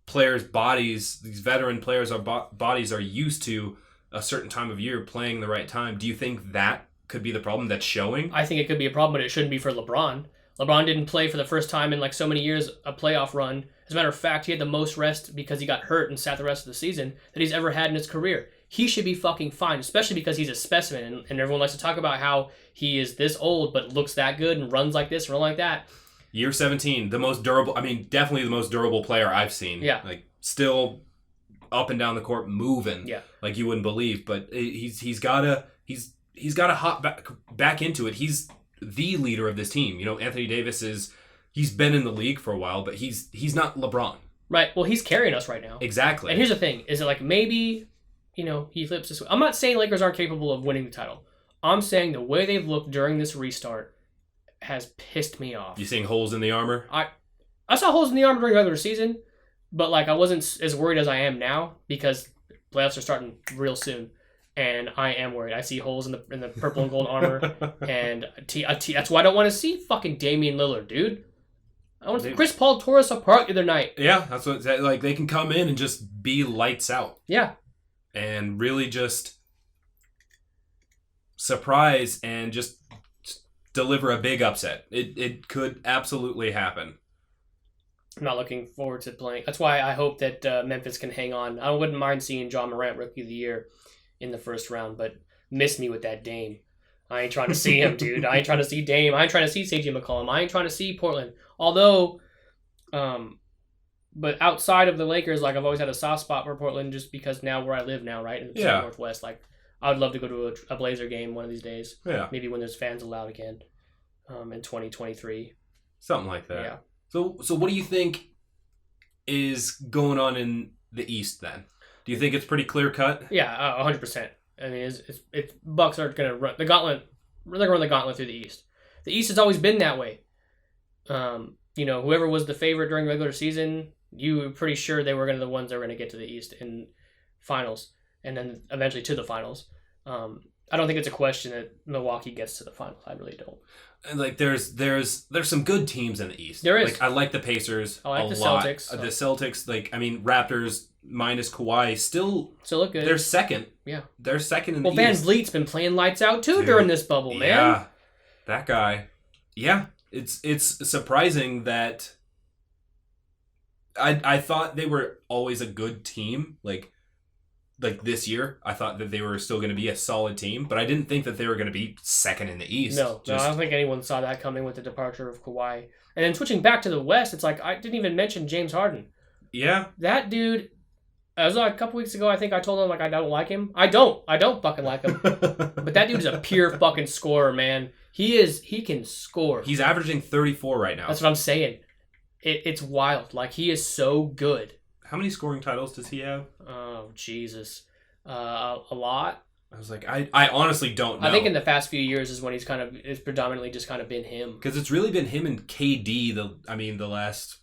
players' bodies, these veteran players' bodies are used to a certain time of year playing the right time. Do you think that could be the problem that's showing? I think it could be a problem, but it shouldn't be for LeBron. LeBron didn't play for the first time in so many years a playoff run. As a matter of fact, he had the most rest because he got hurt and sat the rest of the season that he's ever had in his career. He should be fucking fine, especially because he's a specimen, and everyone likes to talk about how he is this old but looks that good and runs like this and run like that. Year 17, the most durable, definitely the most durable player I've seen. Yeah. Still up and down the court moving. Yeah. You wouldn't believe, but he's got to hop back into it. He's the leader of this team. Anthony Davis he's been in the league for a while, but he's not LeBron. Right. Well, he's carrying us right now. Exactly. And here's the thing: is it maybe, he flips this way? I'm not saying Lakers aren't capable of winning the title. I'm saying the way they've looked during this restart has pissed me off. You seeing holes in the armor? I saw holes in the armor during the regular season, but I wasn't as worried as I am now because playoffs are starting real soon. And I am worried. I see holes in the purple and gold armor, and that's why I don't want to see fucking Damian Lillard, dude. I want to see Chris Paul tore us apart the other night. Yeah, that's what they can come in and just be lights out. Yeah, and really just surprise and just deliver a big upset. It could absolutely happen. I'm not looking forward to playing. That's why I hope that Memphis can hang on. I wouldn't mind seeing John Morant Rookie of the Year in the first round, but miss me with that Dame. I ain't trying to see him, dude. I ain't trying to see Dame. I ain't trying to see CJ McCollum. I ain't trying to see Portland. Although, but outside of the Lakers, like I've always had a soft spot for Portland just because now where I live now, right, in the Pacific Northwest, like I would love to go to a Blazer game one of these days. Yeah. Maybe when there's fans allowed again in 2023. Something like that. Yeah. So what do you think is going on in the East then? Do you think it's pretty clear cut? Yeah, 100%. I mean, it's Bucks are going to run the gauntlet. They're going to run the gauntlet through the East. The East has always been that way. Whoever was the favorite during the regular season, you were pretty sure they were going to the ones that were going to get to the East in finals, and then eventually to the finals. I don't think it's a question that Milwaukee gets to the finals. I really don't. And like there's some good teams in the East. There is. Like I like the Pacers. I like a the lot. Celtics. The Celtics, Raptors minus Kawhi still look good. They're second. Yeah. They're second in the Van East. Vliet's been playing lights out too during this bubble, man. Yeah. That guy. Yeah. It's surprising that I thought they were always a good team. Like this year, I thought that they were still going to be a solid team, but I didn't think that they were going to be second in the East. No, I don't think anyone saw that coming with the departure of Kawhi. And then switching back to the West, it's like I didn't even mention James Harden. Yeah. That dude, as a couple weeks ago, I think I told him like I don't like him. I don't fucking like him. But that dude's a pure fucking scorer, man. He can score. He's averaging 34 right now. That's what I'm saying. It's wild. Like, he is so good. How many scoring titles does he have? Oh, Jesus. A lot. I was like, I honestly don't know. I think in the past few years is when it's predominantly just kind of been him. Because it's really been him and KD, the last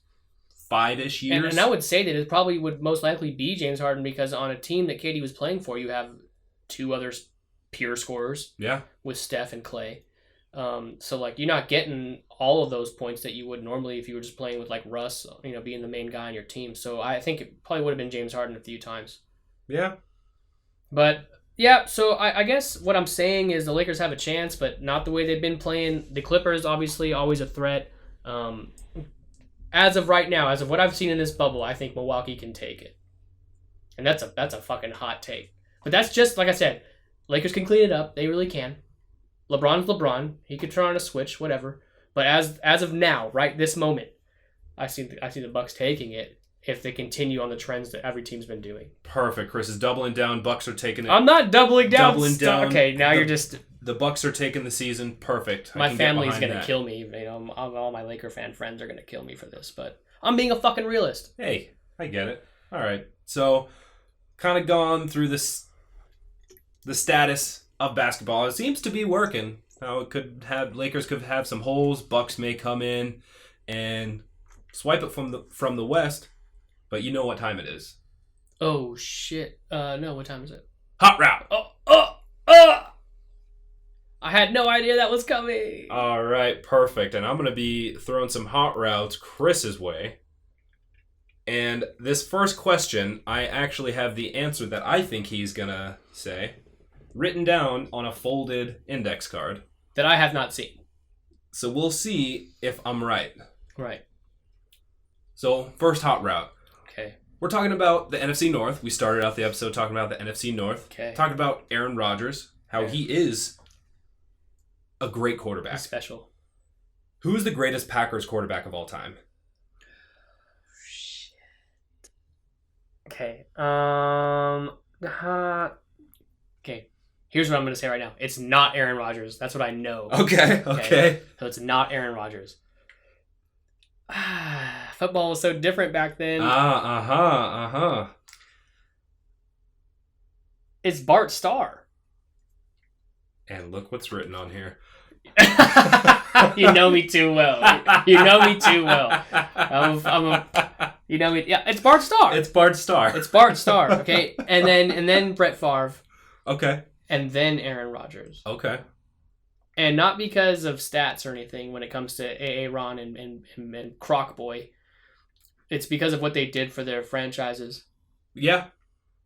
5-ish years. And I would say that it probably would most likely be James Harden because on a team that KD was playing for, you have two other pure scorers. Yeah. With Steph and Clay. So like you're not getting all of those points that you would normally if you were just playing with like Russ, being the main guy on your team. So I think it probably would have been James Harden a few times. Yeah. But yeah, so I guess what I'm saying is the Lakers have a chance, but not the way they've been playing. The Clippers obviously always a threat. As of right now, as of what I've seen in this bubble, I think Milwaukee can take it. And that's a fucking hot take. But that's just like I said, Lakers can clean it up. They really can. LeBron's LeBron. He could turn on a switch, whatever. But as of now, right this moment, I see the Bucks taking it if they continue on the trends that every team's been doing. Perfect. Chris is doubling down. Bucks are taking it. I'm not doubling down. Doubling down. Okay, now you're just. The Bucks are taking the season. Perfect. My family's gonna kill me. All my Laker fan friends are gonna kill me for this, but I'm being a fucking realist. Hey, I get it. All right. So, kind of gone through the status of basketball. It seems to be working. Now Lakers could have some holes. Bucks may come in and swipe it from the West. But you know what time it is. Oh shit. No, what time is it? Hot route. I had no idea that was coming. All right, perfect. And I'm going to be throwing some hot routes Chris's way. And this first question, I actually have the answer that I think he's going to say written down on a folded index card. That I have not seen. So we'll see if I'm right. Right. So, first hot route. Okay. We're talking about the NFC North. We started out the episode talking about the NFC North. Okay. Talking about Aaron Rodgers, how he is a great quarterback. He's special. Who's the greatest Packers quarterback of all time? Shit. Okay. Okay. Here's what I'm going to say right now. It's not Aaron Rodgers. That's what I know. Okay. So it's not Aaron Rodgers. Football was so different back then. It's Bart Starr. And look what's written on here. You know me too well. You know me too well. You know me. Yeah, it's Bart Starr. It's Bart Starr. It's Bart Starr. Okay, and then Brett Favre. Okay. And then Aaron Rodgers. Okay. And not because of stats or anything when it comes to Aaron and Croc Boy. It's because of what they did for their franchises. Yeah.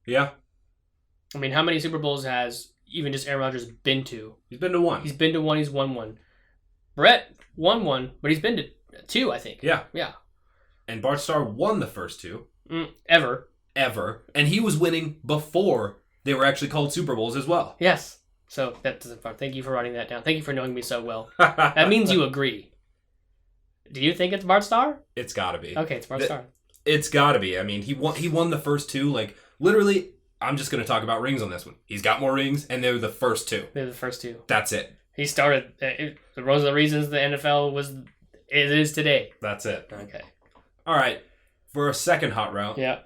Yeah. I mean, how many Super Bowls has even just Aaron Rodgers been to? He's been to one. He's been to one. He's won one. Brett won one, but he's been to 2, I think. Yeah. Yeah. And Bart Starr won the first 2. Ever. And he was winning before they were actually called Super Bowls as well. Yes. So that doesn't. Thank you for writing that down. Thank you for knowing me so well. That means you agree. Do you think it's Bart Starr? It's got to be. Okay, it's Bart Starr. It's got to be. I mean, he won the first 2. Like, literally, I'm just going to talk about rings on this one. He's got more rings, and they were the first 2. They're the first 2. That's it. He started. One of the reasons the NFL it is today. That's it. Okay. All right. For a second hot route. Yeah.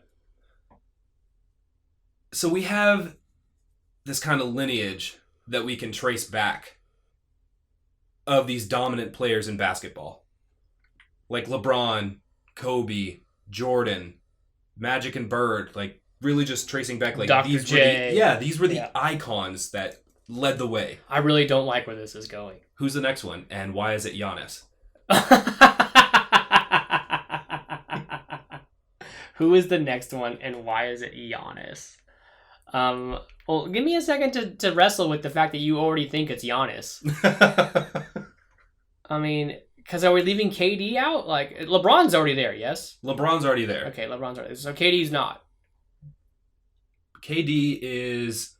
So we have this kind of lineage that we can trace back of these dominant players in basketball. Like LeBron, Kobe, Jordan, Magic and Bird. Like, really just tracing back. Like, Dr. these J. these were the icons that led the way. I really don't like where this is going. Who's the next one? And why is it Giannis? Who is the next one, and why is it Giannis? Well, give me a second to wrestle with the fact that you already think it's Giannis. I mean, because are we leaving KD out? Like, LeBron's already there, yes? LeBron's already there. Okay, LeBron's already there. So KD's not. KD is...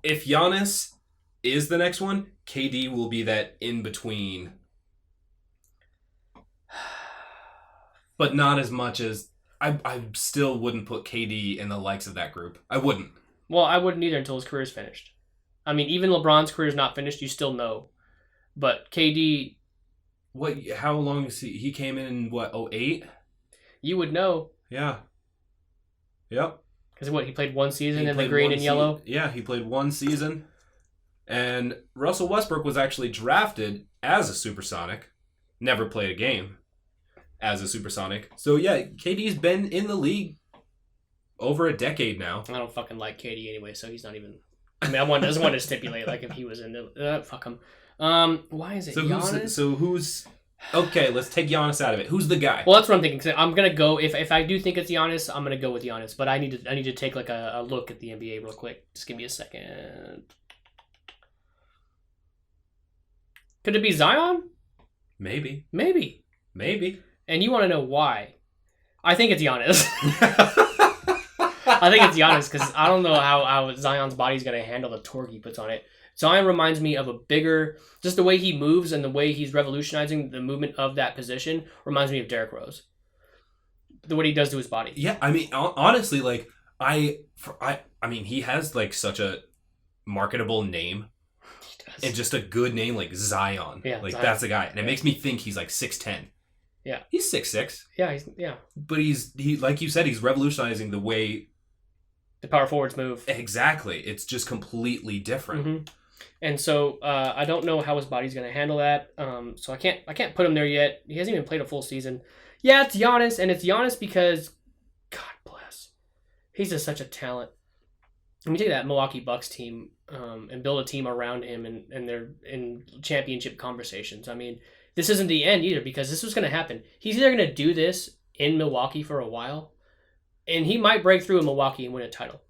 If Giannis is the next one, KD will be that in-between. But not as much as... I still wouldn't put KD in the likes of that group. I wouldn't. Well, I wouldn't either until his career's finished. I mean, even LeBron's career's not finished, you still know. But KD... What? How long is he? He came in, what, 08? You would know. Yeah. Yep. Because what, he played one season in the green and yellow? Yeah, he played one season. And Russell Westbrook was actually drafted as a Supersonic. Never played a game as a Supersonic. So yeah, KD's been in the league over a decade now. I don't fucking like KD anyway, so he's not even... I mean, I just wanted to stipulate, like, if he was in the... fuck him. Why is it Giannis? Who's... Okay, let's take Giannis out of it. Who's the guy? Well, that's what I'm thinking. 'Cause I'm gonna go... If I do think it's Giannis, I'm gonna go with Giannis. But I need to take, like, a look at the NBA real quick. Just give me a second. Could it be Zion? Maybe. And you want to know why? I think it's Giannis. I think it's Giannis because I don't know how Zion's body's going to handle the torque he puts on it. Zion reminds me of a bigger... Just the way he moves and the way he's revolutionizing the movement of that position reminds me of Derrick Rose. What he does to his body. Yeah, I mean, honestly, like, I mean, he has, like, such a marketable name. He does. And just a good name, like Zion. Yeah, like, Zion. that's the guy. And it makes me think he's, like, 6'10". Yeah. He's 6'6". Yeah. But he like you said, he's revolutionizing the way... The power forwards move. Exactly. It's just completely different. Mm-hmm. And so I don't know how his body's going to handle that. So I can't put him there yet. He hasn't even played a full season. Yeah, it's Giannis, and it's Giannis because, God bless, he's just such a talent. Let me take that Milwaukee Bucks team and build a team around him, and they're in championship conversations. I mean, this isn't the end either because this was going to happen. He's either going to do this in Milwaukee for a while, and he might break through in Milwaukee and win a title.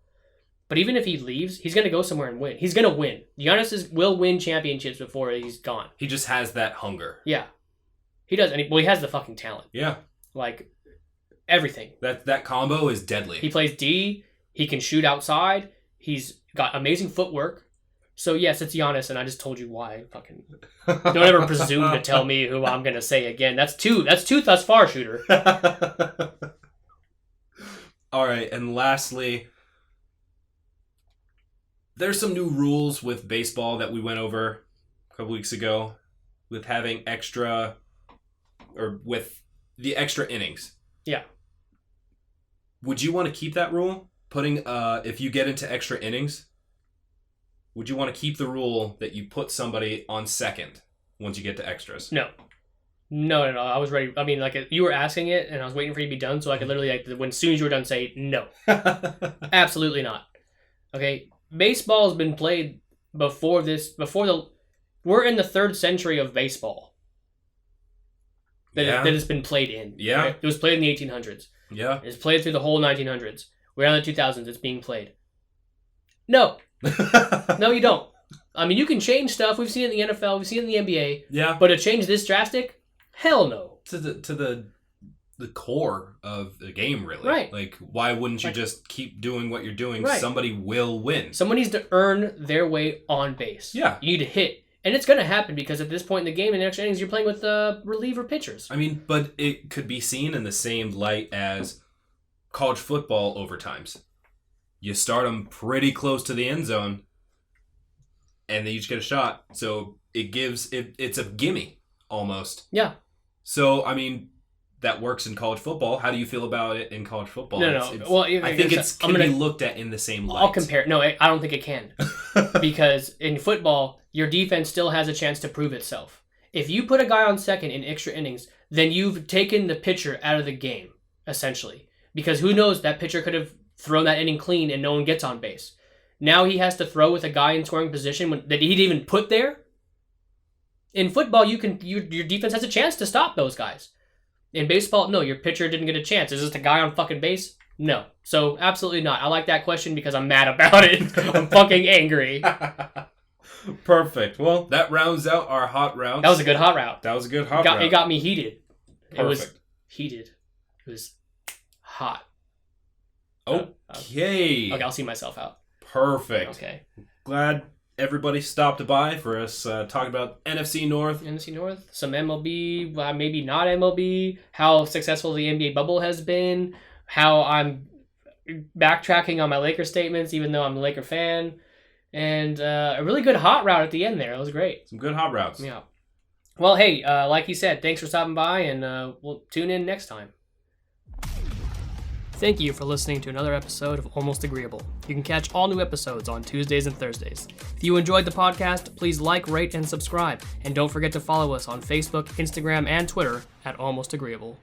But even if he leaves, he's going to go somewhere and win. He's going to win. Giannis will win championships before he's gone. He just has that hunger. Yeah. He does. And he has the fucking talent. Yeah. Like, everything. That combo is deadly. He plays D. He can shoot outside. He's got amazing footwork. So, yes, it's Giannis, and I just told you why. Fucking don't ever presume to tell me who I'm going to say again. That's two thus far, shooter. All right, and lastly... There's some new rules with baseball that we went over a couple weeks ago with having with the extra innings. Yeah. Would you want to keep that rule? Putting, if you get into extra innings, would you want to keep the rule that you put somebody on second once you get to extras? No. No. I was ready. I mean, like, you were asking it, and I was waiting for you to be done, so I could literally, like, as soon as you were done, say no. Absolutely not. Okay? Baseball has been played we're in the 3rd century of baseball that it's been played in. Yeah. Right? It was played in the 1800s. Yeah. It's played through the whole 1900s. We're in the 2000s. It's being played. No. No, you don't. I mean, you can change stuff. We've seen it in the NFL. We've seen it in the NBA. Yeah. But to change this drastic? Hell no. To the core of the game, really. Right. Like, why wouldn't you just keep doing what you're doing? Right. Somebody will win. Someone needs to earn their way on base. Yeah. You need to hit. And it's going to happen because at this point in the game, in the extra innings, you're playing with reliever pitchers. I mean, but it could be seen in the same light as college football overtimes. You start them pretty close to the end zone, and they each get a shot. So it's a gimme, almost. Yeah. So, I mean, that works in college football. How do you feel about it in college football? No. Well, I think it can be looked at in the same light. I'll compare. No, I don't think it can. Because in football, your defense still has a chance to prove itself. If you put a guy on second in extra innings, then you've taken the pitcher out of the game, essentially. Because who knows, that pitcher could have thrown that inning clean and no one gets on base. Now he has to throw with a guy in scoring position that he'd even put there. In football, your defense has a chance to stop those guys. In baseball, no, your pitcher didn't get a chance. Is this a guy on fucking base? No. So, absolutely not. I like that question because I'm mad about it. I'm fucking angry. Perfect. Well, that rounds out our hot routes. That was a good hot route. route. It got me heated. Perfect. It was heated. It was hot. Okay. Okay, I'll see myself out. Perfect. Okay. Glad everybody stopped by for us talking about NFC North. NFC North, some MLB, maybe not MLB, how successful the NBA bubble has been, how I'm backtracking on my Laker statements, even though I'm a Laker fan, and a really good hot route at the end there. It was great. Some good hot routes. Yeah. Well, hey, like you said, thanks for stopping by, and we'll tune in next time. Thank you for listening to another episode of Almost Agreeable. You can catch all new episodes on Tuesdays and Thursdays. If you enjoyed the podcast, please like, rate, and subscribe. And don't forget to follow us on Facebook, Instagram, and Twitter at Almost Agreeable.